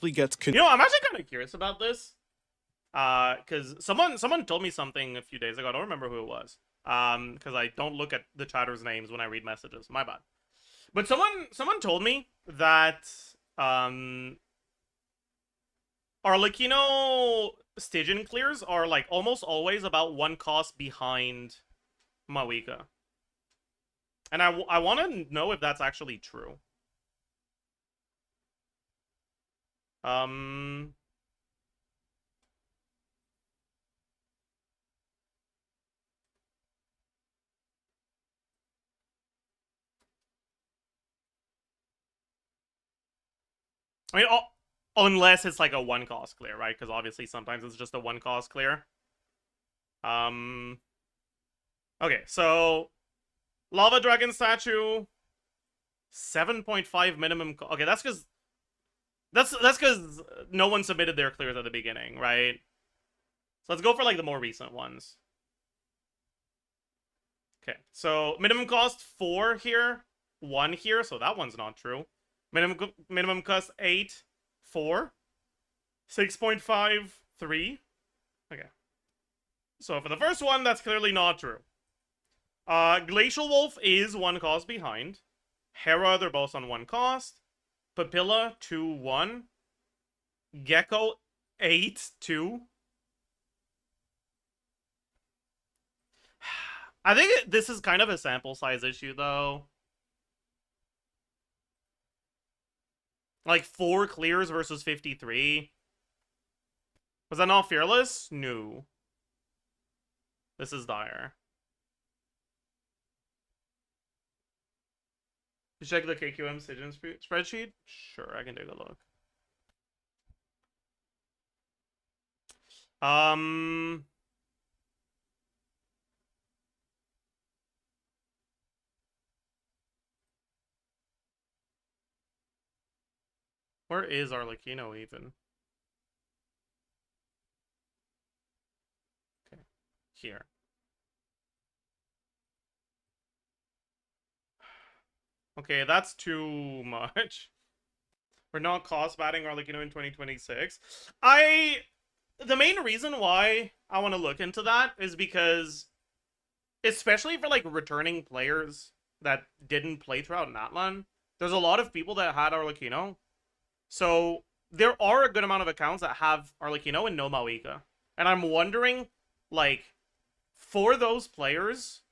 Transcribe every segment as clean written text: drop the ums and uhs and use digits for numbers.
gets You know, I'm actually kind of curious about this. Because someone told me something a few days ago. I don't remember who it was. Because I don't look at the chatters' names when I read messages. My bad. But someone told me that Arlecchino Stygian clears are like almost always about one cost behind Mavuika. And I want to know if that's actually true. Um, I mean, unless it's like a one cost clear, right? Because obviously sometimes it's just a one cost clear. Um, okay, so Lava Dragon statue, 7.5 minimum. Okay, that's because no one submitted their clears at the beginning, right? So let's go for like the more recent ones. Okay, so minimum cost 4 here, 1 here, so that one's not true. Minimum cost 8, 4, 6.5, 3. Okay. So for the first one, that's clearly not true. Glacial Wolf is 1 cost behind. Hera, they're both on 1 cost. Papilla, 2, 1. Gecko, 8, 2. I think this is kind of a sample size issue, though. Like 4 clears versus 53. Was that not fearless? No. This is dire. You check the KQM Stygian spreadsheet? Sure, I can take a look. Um... Where is Arlecchino even? Okay, here. Okay, that's too much. We're not cost batting Arlecchino in 2026. The main reason why I want to look into that is because, especially for like returning players that didn't play throughout Natlan, there's a lot of people that had Arlecchino. So there are a good amount of accounts that have Arlecchino and no Mavuika. And I'm wondering, like, for those players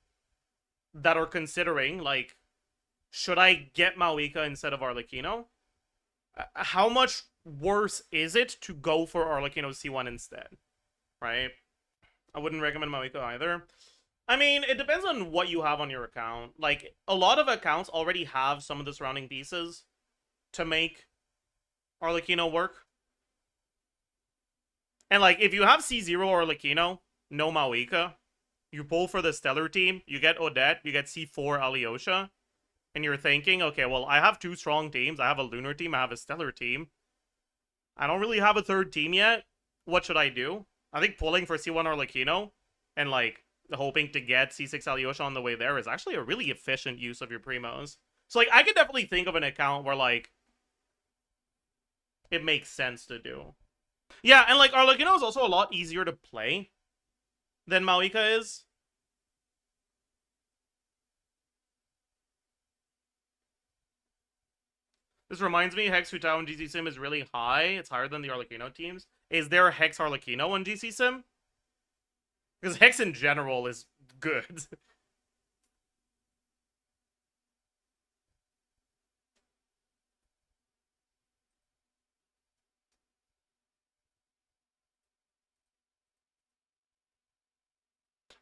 that are considering, like, should I get Mavuika instead of Arlecchino? How much worse is it to go for Arlecchino C1 instead? Right? I wouldn't recommend Mavuika either. I mean, it depends on what you have on your account. Like, a lot of accounts already have some of the surrounding pieces to make Arlecchino work. And, like, if you have C0 Arlecchino, no Mavuika, you pull for the Stellar team, you get Odette, you get C4 Alyosha, and you're thinking, okay, well, I have 2 strong teams. I have a Lunar team, I have a Stellar team. I don't really have a third team yet. What should I do? I think pulling for C1 Arlecchino and, like, hoping to get C6 Alyosha on the way there is actually a really efficient use of your primos. So, like, I could definitely think of an account where, like, it makes sense to do. Yeah, and, like, Arlecchino is also a lot easier to play than Mavuika is. This reminds me, Hex Futao on gcsim is really high. It's higher than the Arlecchino teams. Is there Hex Arlecchino on gcsim? Because Hex in general is good.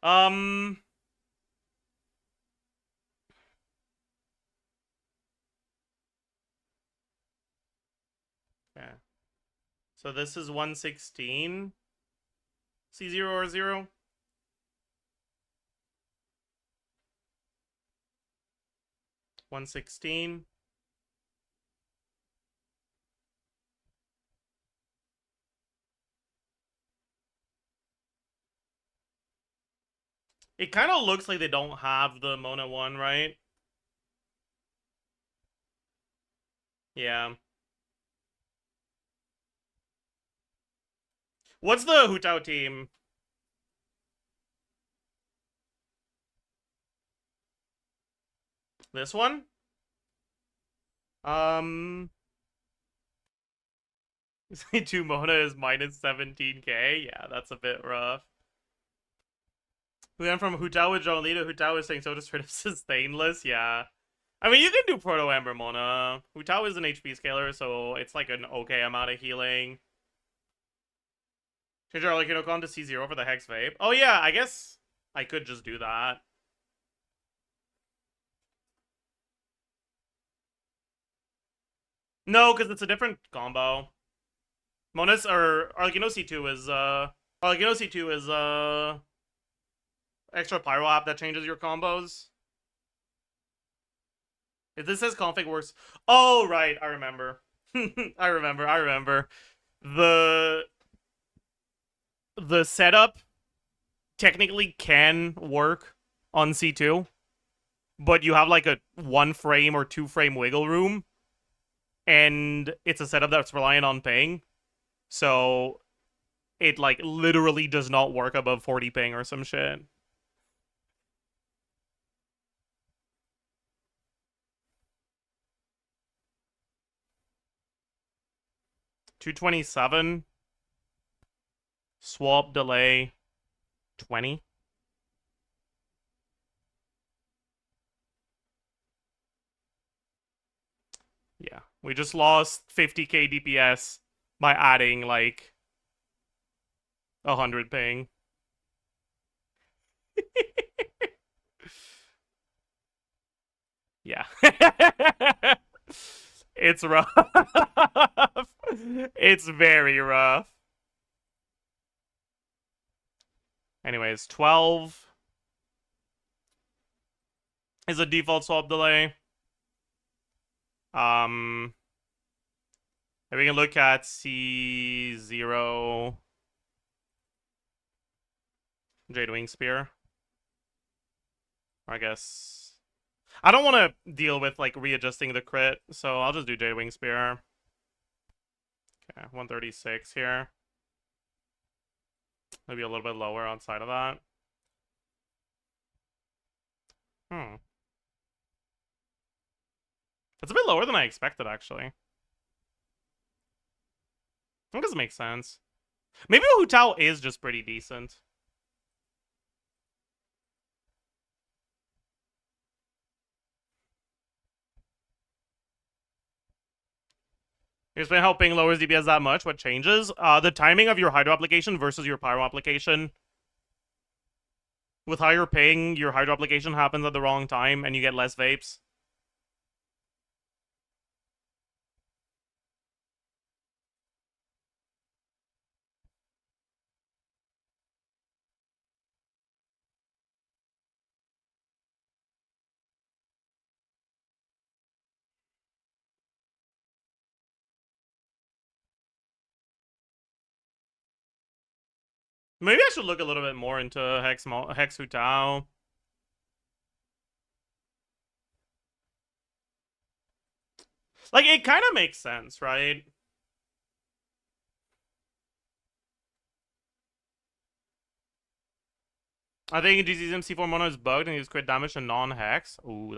um... Yeah. So this is 116. C0 or 0? 116. It kind of looks like they don't have the Mona one, right? Yeah. What's the Hu Tao team? This one? Um, 2 Mona is minus 17k. Yeah, that's a bit rough. We went from Hu Tao with Zhongli to Hu Tao is saying so just rid of sustainless. Yeah. I mean, you can do Proto Ember Mona. Hu Tao is an HP scaler, so it's like an okay amount of healing. Change our Arlecchino Con to C0 for the Hex Vape. Oh yeah, I guess I could just do that. No, because it's a different combo. Monas or Arlecchino C2 is Arlecchino C2 is extra pyro app that changes your combos. If this says config works. Oh right, I remember. I remember. The the setup technically can work on C2, but you have like a 1 frame or 2 frame wiggle room, and it's a setup that's reliant on ping. So it like literally does not work above 40 ping or some shit. $227. Swap delay 20. Yeah. We just lost 50k DPS by adding like 100 ping. Yeah. It's rough. It's very rough. Anyways, 12 is a default swap delay. Maybe we can look at C0 Jade Wing Spear. I guess I don't want to deal with like readjusting the crit, so I'll just do Jade Wing Spear. Okay, 136 here. Maybe a little bit lower outside of that. It's a bit lower than I expected, actually. I think this makes sense. Maybe Hu Tao is just pretty decent. Explain how ping lowers DPS that much. What changes? The timing of your hydro application versus your pyro application. With higher ping, your hydro application happens at the wrong time, and you get less vapes. Maybe I should look a little bit more into Hex Hu Tao. Like, it kind of makes sense, right? I think gcsim C4 Mono is bugged and he's crit damage to non-hex. Ooh,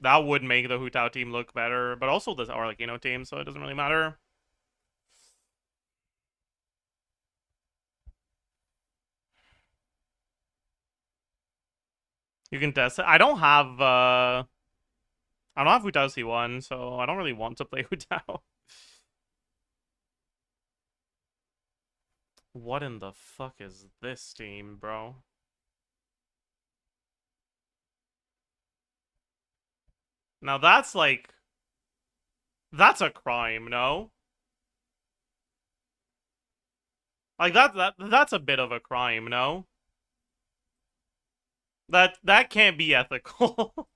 that would make the Hu Tao team look better, but also the Arlecchino team, so it doesn't really matter. You can test it. I don't have Hu Tao C1, so I don't really want to play Hu Tao. What in the fuck is this team, bro? Now that's like that's a crime, no? Like that's a bit of a crime, no? That can't be ethical.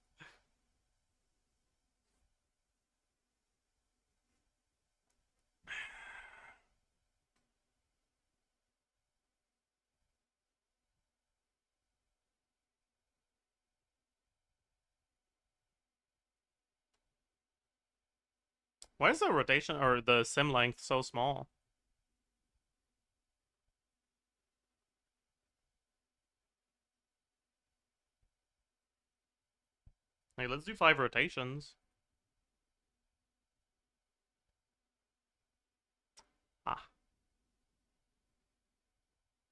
Why is the rotation or the sim length so small? Hey, let's do 5 rotations. Ah.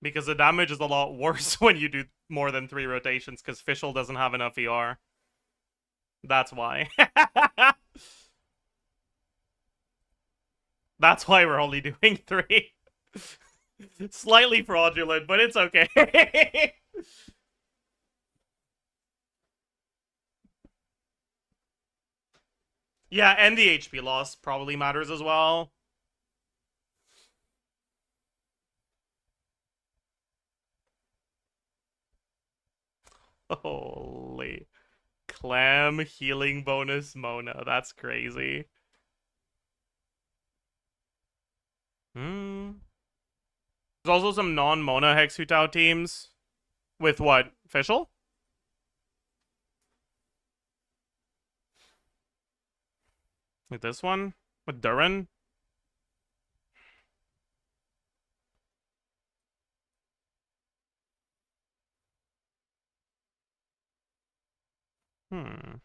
Because the damage is a lot worse when you do more than 3 rotations, because Fischl doesn't have enough ER. That's why. That's why we're only doing 3. Slightly fraudulent, but it's okay. Yeah, and the HP loss probably matters as well. Holy. Clam healing bonus Mona. That's crazy. There's also some non-Mona Hex Hu Tao teams. With what? Fischl? Like this one? With Durin? Hmm.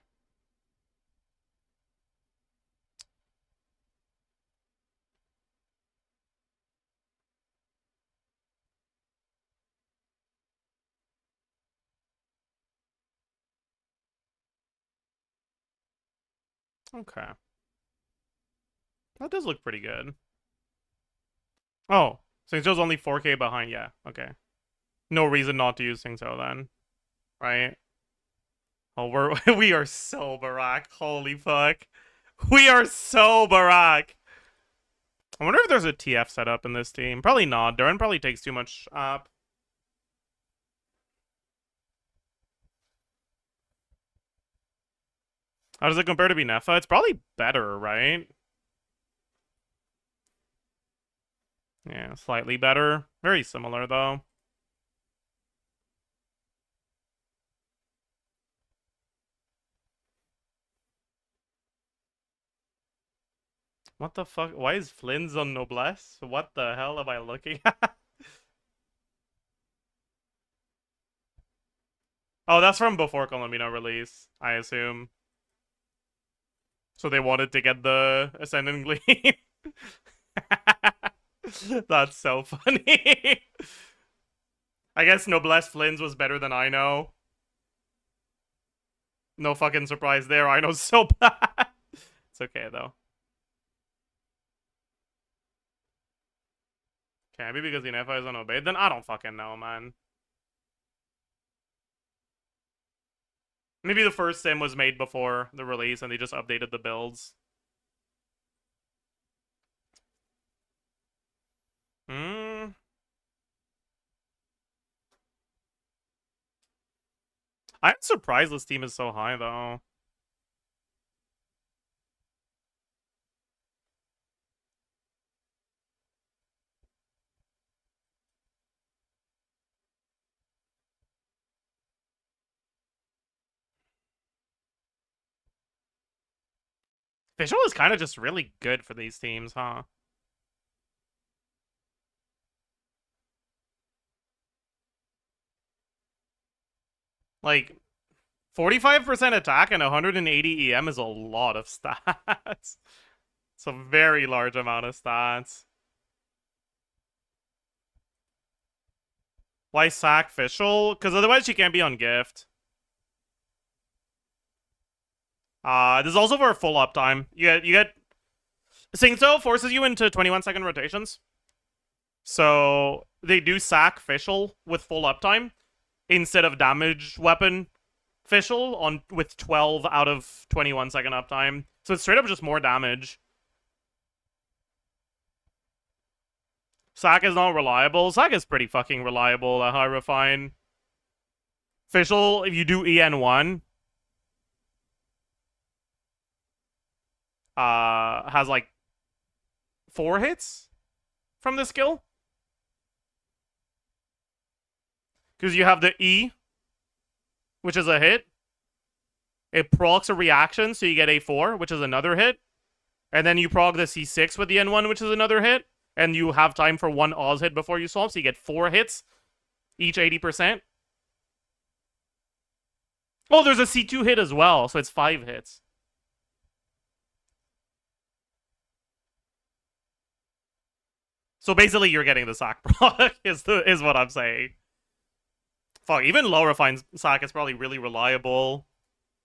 Okay. That does look pretty good. Oh, Singzhou's only 4k behind. Yeah, okay. No reason not to use Singzhou then. Right? Oh, we are so Barack. Holy fuck. We are so Barack. I wonder if there's a TF setup in this team. Probably not. Durin probably takes too much up. How does it compare to Binefa? It's probably better, right? Yeah, slightly better. Very similar, though. What the fuck? Why is Flynn's on Noblesse? What the hell am I looking at? Oh, that's from before Columbino release, I assume. So they wanted to get the Ascendant Gleam. That's so funny. I guess Noblesse Flynn's was better than I know. No fucking surprise there. I know so bad. It's okay, though. Okay, maybe because the Nefa is unobeyed. Then I don't fucking know, man. Maybe the first sim was made before the release and they just updated the builds. Hmm. I'm surprised this team is so high, though. Visual is kind of just really good for these teams, huh? Like, 45% attack and 180 EM is a lot of stats. It's a very large amount of stats. Why sack Fischl? Because otherwise she can't be on gift. This is also for full uptime. You get Singzhou forces you into 21-second rotations. So they do sack Fischl with full uptime instead of damage weapon Fischl on with 12 out of 21-second uptime. So it's straight up just more damage. Sack is not reliable. Sack is pretty fucking reliable at high refine. Fischl, if you do EN1, has like 4 hits from the skill. Because you have the E, which is a hit. It procs a reaction, so you get A4, which is another hit. And then you prog the C6 with the N1, which is another hit. And you have time for 1 Oz hit before you solve, so you get 4 hits, each 80%. Oh, there's a C2 hit as well, so it's 5 hits. So basically, you're getting the sack proc, is what I'm saying. Fuck, even low refined sack is probably really reliable,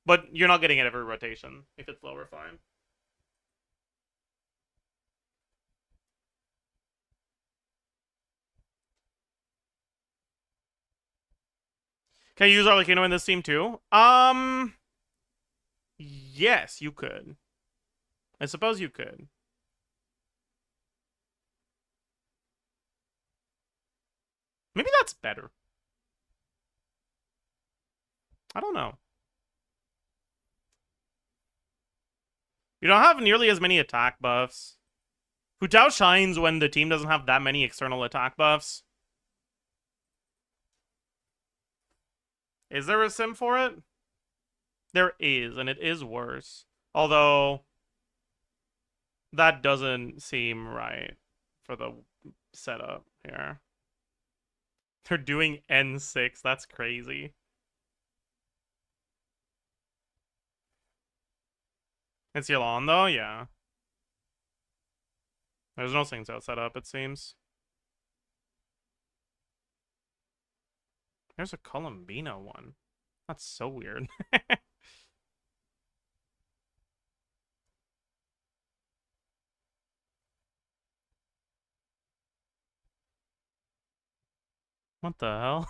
but you're not getting it every rotation if it's low refined. Can you use Arlecchino in this team too? Yes, you could. I suppose you could. Maybe that's better. I don't know. You don't have nearly as many attack buffs. Hu Tao shines when the team doesn't have that many external attack buffs. Is there a sim for it? There is, and it is worse. Although, that doesn't seem right for the setup here. They're doing N6. That's crazy. It's Yelan, though? Yeah. There's no Sings Out setup, it seems. There's a Columbina one. That's so weird. What the hell?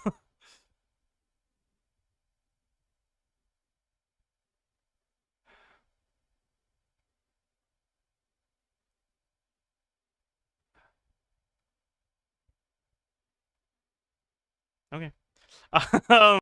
Okay.